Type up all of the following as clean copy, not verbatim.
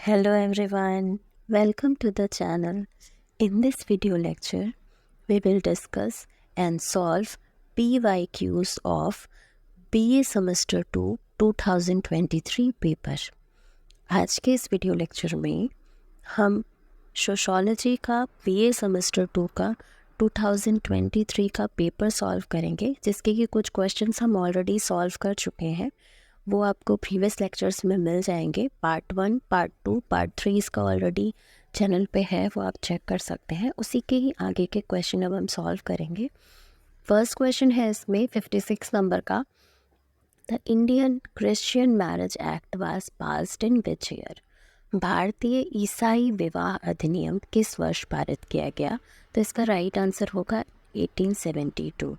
Hello everyone, welcome to the channel. In this video lecture, we will discuss and solve PYQs of BA Semester 2 2023 paper. आज के इस video lecture में हम sociology का BA semester 2 का 2023 का paper solve करेंगे, जिसके कि कुछ क्वेश्चंस हम ऑलरेडी सॉल्व कर चुके हैं। वो आपको प्रीवियस लेक्चर्स में मिल जाएंगे। पार्ट 1, पार्ट 2, पार्ट 3 इसका ऑलरेडी चैनल पे है, वो आप चेक कर सकते हैं। उसी के ही आगे के क्वेश्चन अब हम सॉल्व करेंगे। फर्स्ट क्वेश्चन है इसमें 56 नंबर का, the Indian Christian marriage act was passed in which year? भारतीय ईसाई विवाह अधिनियम किस वर्ष पारित किया गया? तो इसका राइट आंसर होगा 1872।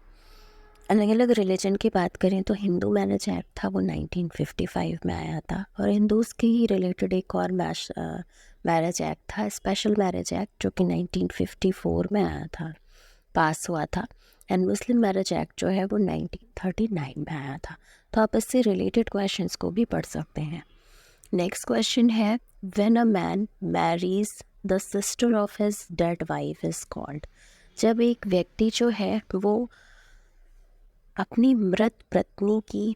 अलग अलग रिलीजन की बात करें तो हिंदू मैरिज एक्ट था, वो 1955 में आया था। और हिंदूज़ के ही रिलेटेड एक और मैरिज एक्ट था, स्पेशल मैरिज एक्ट, जो कि 1954 में आया था, पास हुआ था। एंड मुस्लिम मैरिज एक्ट जो है वो 1939 में आया था। तो आप इससे रिलेटेड क्वेश्चंस को भी पढ़ सकते हैं। नेक्स्ट क्वेश्चन है, when a man marries the sister of his dead wife is called? जब एक व्यक्ति जो है वो अपनी मृत पत्नी की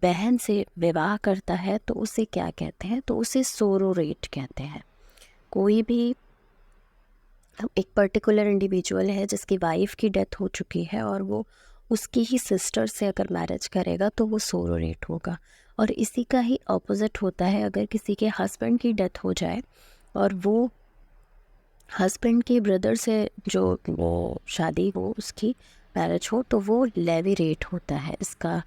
बहन से विवाह करता है तो उसे क्या कहते हैं? तो उसे सोरोरेट कहते हैं। कोई भी एक पर्टिकुलर इंडिविजुअल है जिसकी वाइफ की डेथ हो चुकी है और वो उसकी ही सिस्टर से अगर मैरिज करेगा तो वो सोरोरेट होगा। और इसी का ही ऑपोजिट होता है, अगर किसी के हस्बैंड की डेथ हो जाए और वो हस्बैंड के ब्रदर से जो वो शादी हो, उसकी मैरिज हो, तो वो लेविरेट होता है, इसका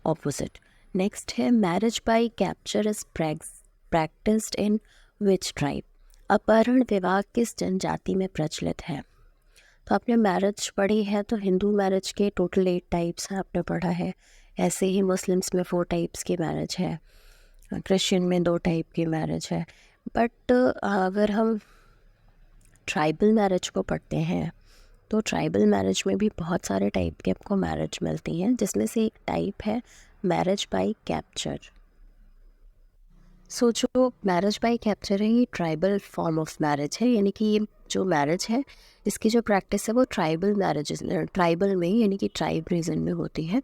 ऑपोजिट। नेक्स्ट है, marriage by capture is practised in which tribe? अपहरण विवाह किस जनजाति में प्रचलित है? तो आपने मैरिज पढ़ी है तो हिंदू मैरिज के टोटल 8 टाइप्स हैं, आपने पढ़ा है। ऐसे ही मुस्लिम्स में 4 टाइप्स की मैरिज है, क्रिश्चियन में 2 टाइप की मैरिज है। बट अगर हम ट्राइबल मैरिज को पढ़ते हैं तो ट्राइबल मैरिज में भी बहुत सारे टाइप के आपको मैरिज मिलती हैं, जिसमें से एक टाइप है मैरिज बाय कैप्चर। सो जो मैरिज बाय कैप्चर है, ये ट्राइबल फॉर्म ऑफ मैरिज है, यानी कि ये जो मैरिज है इसकी जो प्रैक्टिस है वो ट्राइबल मैरिज, ट्राइबल में यानी कि ट्राइब रीजन में होती है,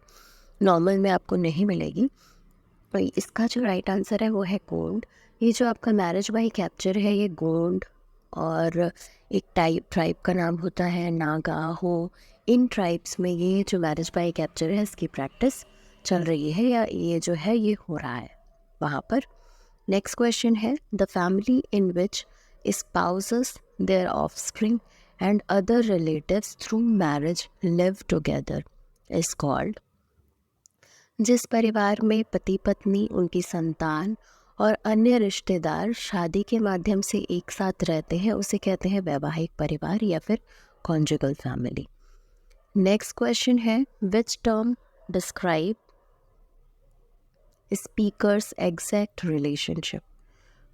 नॉर्मल में आपको नहीं मिलेगी। तो इसका जो राइट आंसर है वो है गोंड। ये जो आपका मैरिज बाय कैप्चर है, ये गोंड और एक ट्राइब का नाम होता है नागा हो, इन ट्राइब्स में ये जो मैरिज बाय कैप्चर है इसकी प्रैक्टिस चल रही है, या ये जो है ये हो रहा है वहाँ पर। नेक्स्ट क्वेश्चन है, the family in which spouses there offspring and other relatives through marriage live together is called? जिस परिवार में पति पत्नी, उनकी संतान और अन्य रिश्तेदार शादी के माध्यम से एक साथ रहते हैं उसे कहते हैं वैवाहिक परिवार या फिर कॉन्जुगल फैमिली। नेक्स्ट क्वेश्चन है, which term describe speakers exact relationship?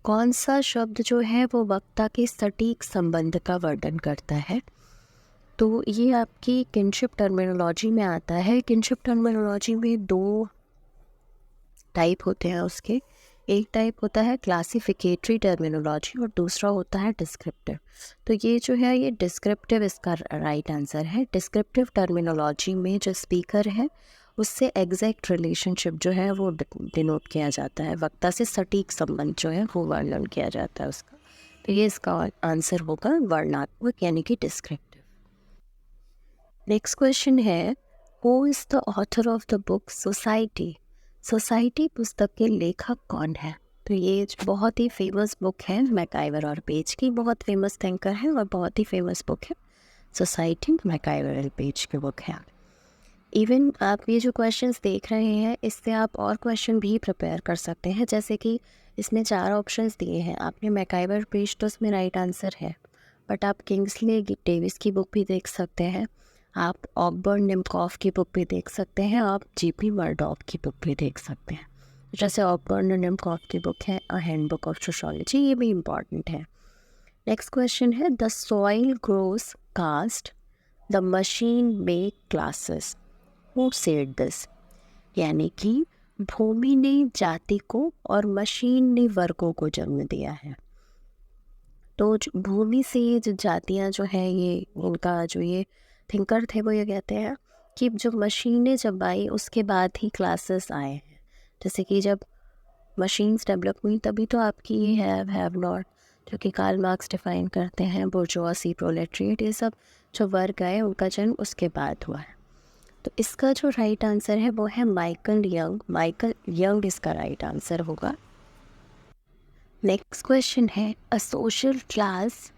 कौन सा शब्द जो है वो वक्ता के सटीक संबंध का वर्णन करता है? तो ये आपकी किनशिप टर्मिनोलॉजी में आता है। किनशिप टर्मिनोलॉजी में 2 टाइप होते हैं उसके। एक टाइप होता है क्लासिफिकेटरी टर्मिनोलॉजी और दूसरा होता है डिस्क्रिप्टिव। तो ये जो है ये डिस्क्रिप्टिव इसका राइट आंसर है। डिस्क्रिप्टिव टर्मिनोलॉजी में जो स्पीकर है उससे एग्जैक्ट रिलेशनशिप जो है वो डिनोट किया जाता है, वक्ता से सटीक संबंध जो है वो वर्णन किया जाता है उसका। तो ये इसका आंसर होगा वर्णात्मक यानी कि डिस्क्रिप्टिव। नेक्स्ट क्वेश्चन है, who is the author of the book society? Society पुस्तक के लेखक कौन है? तो ये बहुत ही फेमस बुक है, मैकाइवर और पेज की, बहुत फेमस थिंकर है और बहुत ही फेमस बुक है सोसाइटी, मैकाइवर और पेज की बुक है। इवन आप ये जो क्वेश्चंस देख रहे हैं इससे आप और क्वेश्चन भी प्रिपेयर कर सकते हैं, जैसे कि इसमें 4 ऑप्शंस दिए हैं। आपने मैकाइवर पेज तो उसमें राइट आंसर है, बट आप किंग्सले डेविस की बुक भी देख सकते हैं, आप ऑकबर्न निम्कॉफ की बुक भी देख सकते हैं, आप जीपी मर्डॉक की बुक भी देख सकते हैं। जैसे ऑकबर्न निम्कॉफ की बुक है अ हैंडबुक ऑफ सोशियोलॉजी, ये भी इम्पॉर्टेंट है। नेक्स्ट क्वेश्चन है, the soil grows caste, the machine make classes, who said this? यानी कि भूमि ने जाति को और मशीन ने वर्गों को जन्म दिया है। तो भूमि से ये जो जातियाँ जो है, ये इनका जो ये थिंकर थे वो ये कहते हैं कि जो मशीनें जब आई उसके बाद ही क्लासेस आए हैं। जैसे कि जब मशीन्स डेवलप हुई तभी तो आपकी ये हैव नॉट जो कि कार्ल मार्क्स डिफाइन करते हैं, बुर्जुआसी, प्रोलेटरिएट, ये सब जो वर्ग आए उनका जन्म उसके बाद हुआ है। तो इसका जो राइट आंसर है वो है माइकल यंग। माइकल यंग इसका राइट आंसर होगा। नेक्स्ट क्वेश्चन है, a social class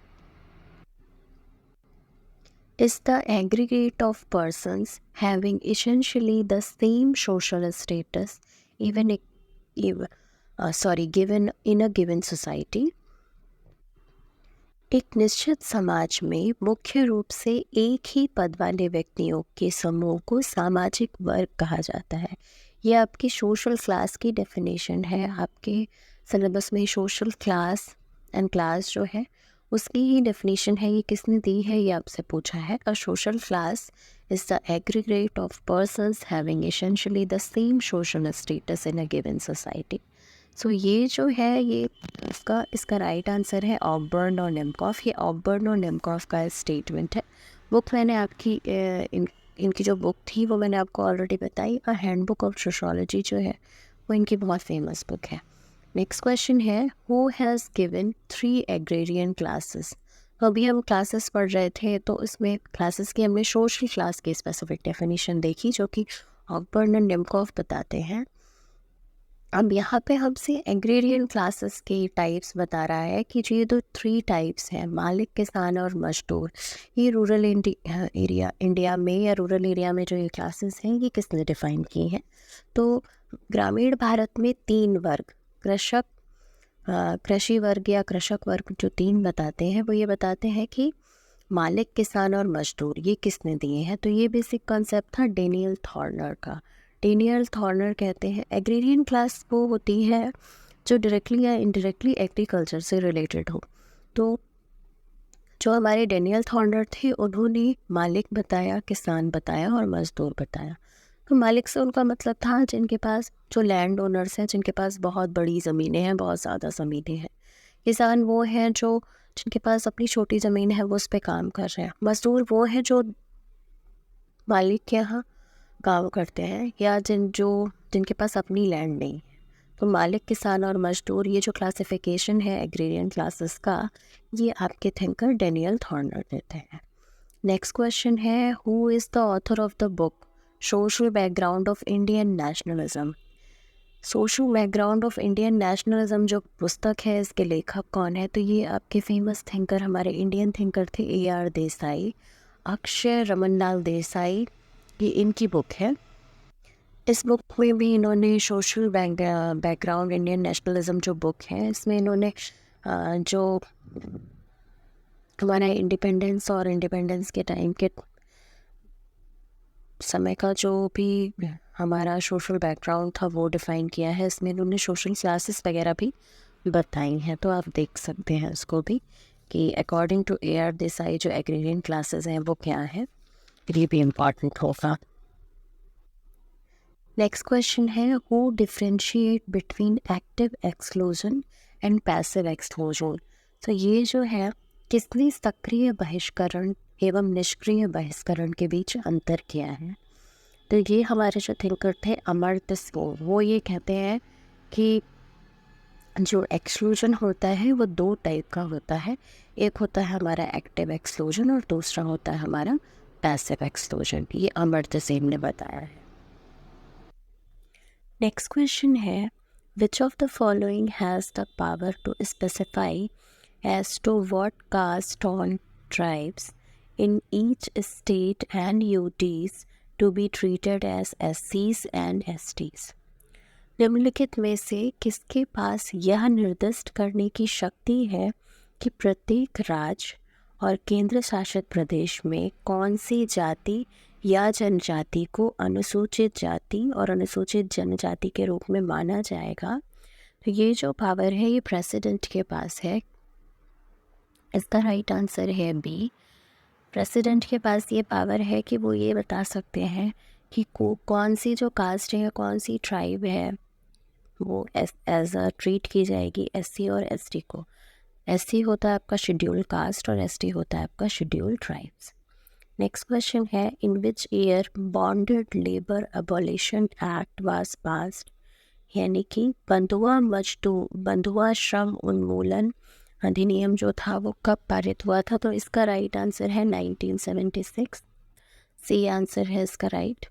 is the aggregate of persons having essentially the same social status even given in a given society। एक निश्चित समाज में मुख्य रूप से एक ही पद वाले व्यक्तियों के समूह को सामाजिक वर्ग कहा जाता है। यह आपकी सोशल क्लास की डेफिनेशन है। आपके सिलेबस में सोशल क्लास एंड क्लास जो है उसकी ही डेफिनेशन है। ये किसने दी है, ये आपसे पूछा है। A social class is the aggregate of persons having essentially the same social status in a given society. So ये जो है ये इसका राइट आंसर है ऑबर्न और निमकॉफ। ये ऑबर्न और निमकॉफ का स्टेटमेंट है। बुक मैंने आपकी इनकी जो बुक थी वो मैंने आपको ऑलरेडी बताई। अ हैंडबुक ऑफ सोशोलॉजी जो है वो इनकी बहुत फेमस बुक है। नेक्स्ट क्वेश्चन है, who has given 3 agrarian classes. तो अभी हम क्लासेस पढ़ रहे थे तो इसमें क्लासेस की हमने सोशल क्लास की स्पेसिफिक डेफिनेशन देखी जो कि ऑबर्न और निमकॉफ बताते हैं। अब यहाँ पे हमसे एग्रेरियन क्लासेस के टाइप्स बता रहा है कि जो ये दो 3 टाइप्स हैं, मालिक, किसान और मजदूर, ये रूरल इंडिया में या रूरल एरिया में जो ये क्लासेस हैं ये किसने डिफ़ाइन की हैं। तो ग्रामीण भारत में 3 वर्ग, कृषि वर्ग या कृषक वर्ग जो 3 बताते हैं वो ये बताते हैं कि मालिक, किसान और मजदूर ये किसने दिए हैं। तो ये बेसिक कॉन्सेप्ट था डेनियल थॉर्नर का। डेनियल थॉर्नर कहते हैं एग्रेरियन क्लास वो होती है जो डायरेक्टली या इनडायरेक्टली एग्रीकल्चर से रिलेटेड हो। तो जो हमारे डेनियल थॉर्नर थे उन्होंने मालिक बताया, किसान बताया और मजदूर बताया। तो मालिक से उनका मतलब था जिनके पास जो लैंड ओनर्स हैं, जिनके पास बहुत बड़ी ज़मीनें हैं, बहुत ज़्यादा ज़मीनें हैं। किसान वो हैं जो जिनके पास अपनी छोटी ज़मीन है वो उस पर काम कर रहे हैं। मजदूर वो हैं जो मालिक के यहाँ काम करते हैं या जिनके पास अपनी लैंड नहीं है। तो मालिक, किसान और मजदूर ये जो क्लासिफिकेशन है एग्रेरियन क्लासेस का, ये आपके थिंकर डेनियल थॉर्नर देते हैं। नेक्स्ट क्वेश्चन है, who is the author of the book social background of Indian nationalism. Social background of Indian nationalism जो पुस्तक है इसके लेखक कौन है। तो ये आपके फेमस थिंकर, हमारे इंडियन थिंकर थे AR देसाई, अक्षय रमनलाल देसाई, ये इनकी बुक है। इस बुक में भी इन्होंने सोशल बैकग्राउंड इंडियन नेशनलिज्म जो बुक है इसमें इन्होंने जो हमारा इंडिपेंडेंस और इंडिपेंडेंस के टाइम के समय का जो भी हमारा सोशल बैकग्राउंड था वो डिफ़ाइन किया है। इसमें इन्होंने सोशल क्लासेस वगैरह भी बताई हैं, तो आप देख सकते हैं उसको भी कि अकॉर्डिंग टू AR देसाई जो एग्रेरियन क्लासेस हैं वो क्या है, ये भी इम्पॉर्टेंट होगा। नेक्स्ट क्वेश्चन है, who differentiate between active exclusion and passive exclusion. तो ये जो है किसने सक्रिय बहिष्करण एवं निष्क्रिय बहिष्करण के बीच अंतर किया है। तो ये हमारे जो थिंकर थे अमर्त्य सेन, वो ये कहते हैं कि जो एक्सक्लूजन होता है वो 2 टाइप का होता है। एक होता है हमारा एक्टिव एक्सक्लूजन और दूसरा होता है हमारा पैसिव एक्सक्लूजन। ये अमर्त्य सेन ने बताया है। नेक्स्ट क्वेश्चन है, which of the following has the power to specify as to what caste on tribes in each state and UTs to be treated as SCs and STs। निम्नलिखित में से किसके पास यह निर्दिष्ट करने की शक्ति है कि प्रत्येक राज्य और केंद्र शासित प्रदेश में कौन सी जाति या जनजाति को अनुसूचित जाति और अनुसूचित जनजाति के रूप में माना जाएगा। तो ये जो पावर है ये प्रेसिडेंट के पास है। इसका राइट आंसर है बी। प्रेसिडेंट के पास ये पावर है कि वो ये बता सकते हैं कि कौन सी जो कास्ट है या कौन सी ट्राइब है वो एज अ ट्रीट की जाएगी SC और ST को। SC होता है आपका शेड्यूल कास्ट और ST होता है आपका शेड्यूल ट्राइब्स। नेक्स्ट क्वेश्चन है, in which year bonded labour abolition act was passed, यानी कि बंधुआ श्रम उन्मूलन अधिनियम जो था वो कब पारित हुआ था? तो इसका राइट आंसर है 1976। सी आंसर है इसका राइट।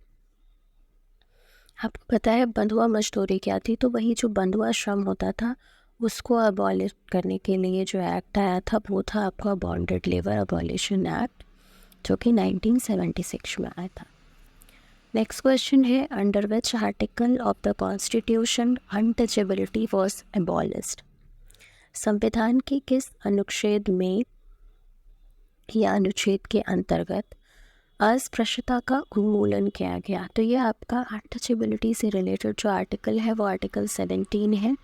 आपको पता है बंधुआ मजदूरी क्या थी? तो वही जो बंधुआ श्रम होता था उसको अबॉलिश करने के लिए जो एक्ट आया था वो था आपका बॉन्डेड लेबर अबॉलिशन एक्ट, जो कि 1976 में आया था। नेक्स्ट क्वेश्चन है, under which article of the constitution untouchability was abolished, संविधान के किस अनुच्छेद में या अनुच्छेद के अंतर्गत अस्पृश्यता का उन्मूलन किया गया? तो ये आपका अनटचेबिलिटी से रिलेटेड जो आर्टिकल है वो आर्टिकल 17 है,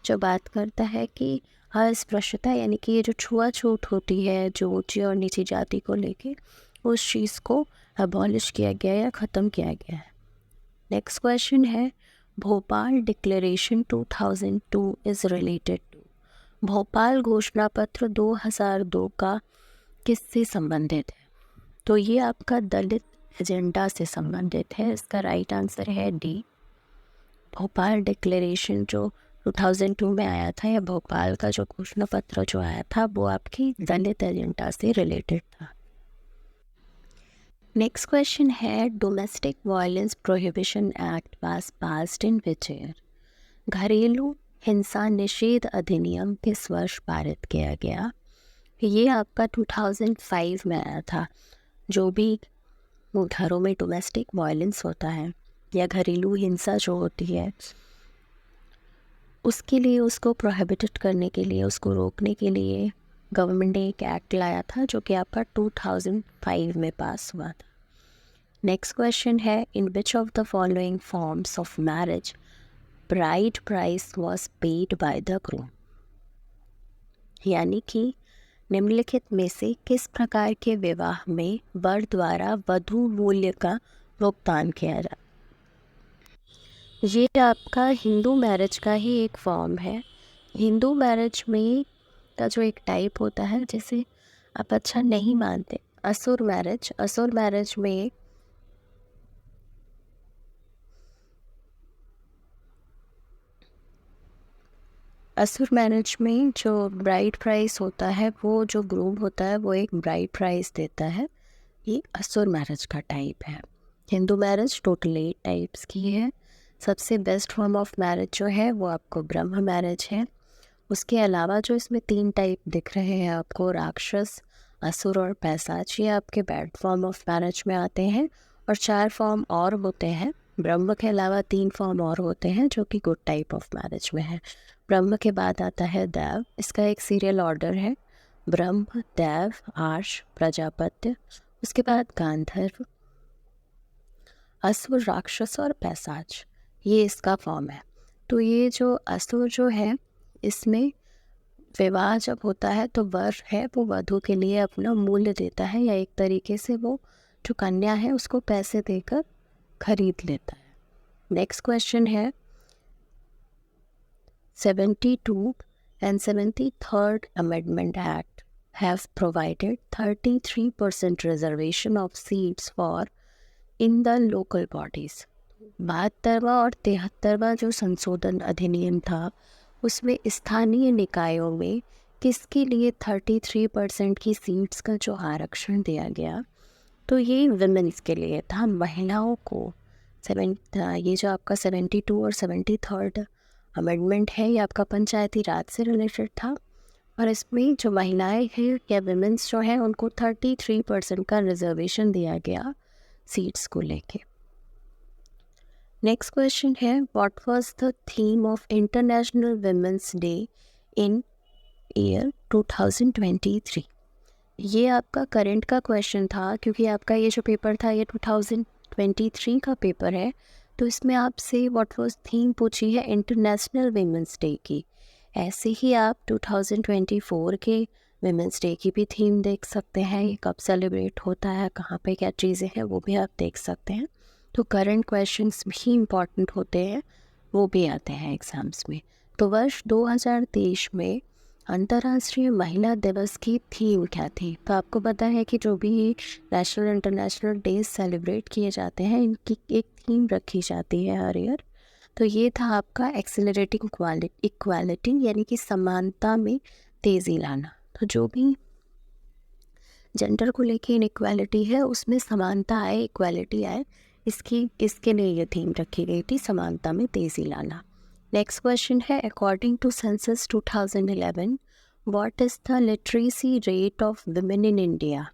जो बात करता है कि अस्पृश्यता यानी कि ये जो छुआछूत होती है जो ऊंची और नीची जाति को लेके, उस चीज़ को अबॉलिश किया गया या ख़त्म किया गया है। नेक्स्ट क्वेश्चन है, Bhopal declaration 2002 is related to, Bhopal घोषणा पत्र 2002 का किससे संबंधित है? तो ये आपका दलित एजेंडा से संबंधित है। इसका राइट आंसर है डी। भोपाल डिक्लेरेशन जो 2002 में आया था, या भोपाल का जो घोषणा पत्र जो आया था वो आपकी दलित एजेंडा से रिलेटेड था। नेक्स्ट क्वेश्चन है, domestic violence prohibition act was passed in which year, घरेलू हिंसा निषेध अधिनियम किस वर्ष पारित किया गया? ये आपका 2005 में आया था। जो भी घरों में डोमेस्टिक वायलेंस होता है या घरेलू हिंसा जो होती है उसके लिए, उसको प्रोहिबिटेड करने के लिए, उसको रोकने के लिए गवर्नमेंट ने एक एक्ट लाया था जो कि आपका 2005 में पास हुआ था। नेक्स्ट क्वेश्चन है, in which of the following forms of marriage bride price was paid by the groom, यानी कि निम्नलिखित में से किस प्रकार के विवाह में वर द्वारा वधू मूल्य का भुगतान किया जाए? ये आपका हिंदू मैरिज का ही एक फॉर्म है। हिंदू मैरिज में का जो एक टाइप होता है, जैसे आप अच्छा नहीं मानते, असुर मैरिज, असुर मैरिज में असुर मैरिज में जो ब्राइड प्राइस होता है, वो जो ग्रूम होता है वो एक ब्राइड प्राइस देता है। ये असुर मैरिज का टाइप है। हिंदू मैरिज टोटल 8 टाइप्स की है। सबसे बेस्ट फॉर्म ऑफ मैरिज जो है वो आपको ब्रह्म मैरिज है। उसके अलावा जो इसमें 3 टाइप दिख रहे हैं आपको, राक्षस, असुर और पैशाच, ये आपके बैड फॉर्म ऑफ मैरिज में आते हैं। और 4 फॉर्म और होते हैं। ब्रह्म के अलावा 3 फॉर्म और होते हैं जो कि गुड टाइप ऑफ मैरिज में है। ब्रह्म के बाद आता है देव, इसका एक सीरियल ऑर्डर है, ब्रह्म, देव, आर्ष, प्रजापत्य, उसके बाद गांधर्व, असुर, राक्षस और पैशाच, ये इसका फॉर्म है। तो ये जो असुर जो है, इसमें विवाह जब होता है तो वर है वो वधू के लिए अपना मूल्य देता है, या एक तरीके से वो जो कन्या है उसको पैसे देकर खरीद लेता है। नेक्स्ट क्वेश्चन है, 72 and 73rd Amendment Act have provided 33% reservation of seats for in the local bodies। 72वां और 73वां जो संशोधन अधिनियम था उसमें स्थानीय निकायों में किसके लिए 33% की सीट्स का जो आरक्षण दिया गया? तो ये विमेंस के लिए था, महिलाओं को। ये जो आपका 72 और 73rd अमेंडमेंट है, ये आपका पंचायती राज से रिलेटेड था। और इसमें जो महिलाएं हैं या विमेंस जो हैं उनको 33% का रिजर्वेशन दिया गया सीट्स को लेके। नेक्स्ट क्वेश्चन है, what was the theme of international women's day in year 2023? ये आपका करंट का क्वेश्चन था, क्योंकि आपका ये जो पेपर था ये 2023 का पेपर है। तो इसमें आपसे व्हाट वाज थीम पूछी है इंटरनेशनल विमेंस डे की। ऐसे ही आप 2024 के विमेंस डे की भी थीम देख सकते हैं, ये कब सेलिब्रेट होता है, कहाँ पे क्या चीज़ें हैं, वो भी आप देख सकते हैं। तो करंट क्वेश्चंस भी इम्पॉर्टेंट होते हैं, वो भी आते हैं एग्ज़ाम्स में। तो वर्ष 2023 में अंतर्राष्ट्रीय महिला दिवस की थीम क्या थी? तो आपको पता है कि जो भी नेशनल इंटरनेशनल डेज सेलिब्रेट किए जाते हैं, इनकी एक थीम रखी जाती है हर ईयर। तो ये था आपका एक्सेलरेटिंग इक्वालिटी, यानी कि समानता में तेज़ी लाना। तो जो भी जेंडर को लेके इनइक्वालिटी है उसमें समानता आए, इक्वालिटी आए, इसके लिए ये थीम रखी गई थी, समानता में तेज़ी लाना। नेक्स्ट क्वेश्चन है, according to census 2011 what is the literacy rate of women in India?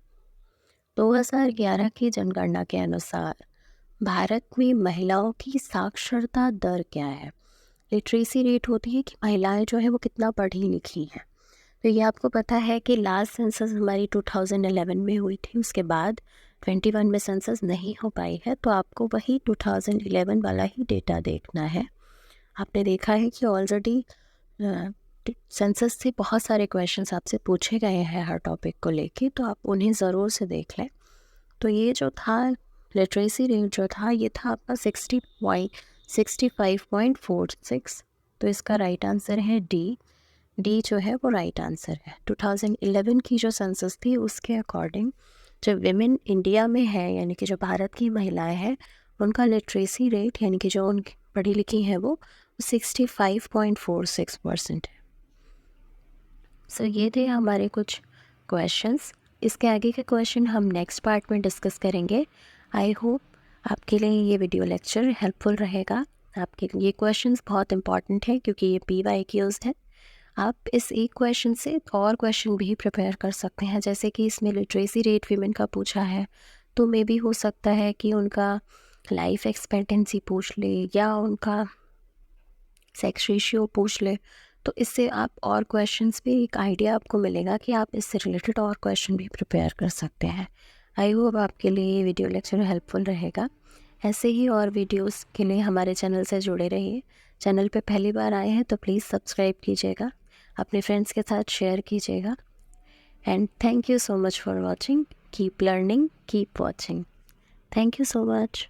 2011 की जनगणना के अनुसार भारत में महिलाओं की साक्षरता दर क्या है? लिटरेसी रेट होती है कि महिलाएं जो है वो कितना पढ़ी लिखी हैं। तो ये आपको पता है कि लास्ट सेंसस हमारी 2011 में हुई थी, उसके बाद 21 में सेंसस नहीं हो पाई है, तो आपको वही 2011 वाला ही डेटा देखना है। आपने देखा है कि ऑलरेडी सेंसस से बहुत सारे क्वेश्चंस आपसे पूछे गए हैं हर टॉपिक को लेके, तो आप उन्हें ज़रूर से देख लें। तो ये जो था लिटरेसी रेट जो था ये था आपका 65.46। तो इसका राइट आंसर है डी जो है वो राइट आंसर है। 2011 की जो सेंसस थी उसके अकॉर्डिंग जो विमेन इंडिया में है, यानी कि जो भारत की महिलाएं हैं, उनका लिटरेसी रेट यानी कि जो उनकी पढ़ी लिखी है वो 65.46% है। सो ये थे हमारे कुछ क्वेश्चंस। इसके आगे के क्वेश्चन हम नेक्स्ट पार्ट में डिस्कस करेंगे। आई होप आपके लिए ये वीडियो लेक्चर हेल्पफुल रहेगा। आपके लिए ये क्वेश्चंस बहुत इंपॉर्टेंट है क्योंकि ये PYQs है। आप इस एक क्वेश्चन से और क्वेश्चन भी प्रिपेयर कर सकते हैं, जैसे कि इसमें लिटरेसी रेट वीमेन का पूछा है, तो मे भी हो सकता है कि उनका लाइफ एक्सपेक्टेंसी पूछ ले या उनका सेक्स रेशियो पूछ ले। तो इससे आप और क्वेश्चंस भी एक आइडिया आपको मिलेगा कि आप इससे रिलेटेड और क्वेश्चन भी प्रिपेयर कर सकते हैं। आई होप आपके लिए ये वीडियो लेक्चर हेल्पफुल रहेगा। ऐसे ही और वीडियोस के लिए हमारे चैनल से जुड़े रहिए। चैनल पे पहली बार आए हैं तो प्लीज़ सब्सक्राइब कीजिएगा, अपने फ्रेंड्स के साथ शेयर कीजिएगा। And thank you so much for watching. Keep learning, keep watching. Thank you so much.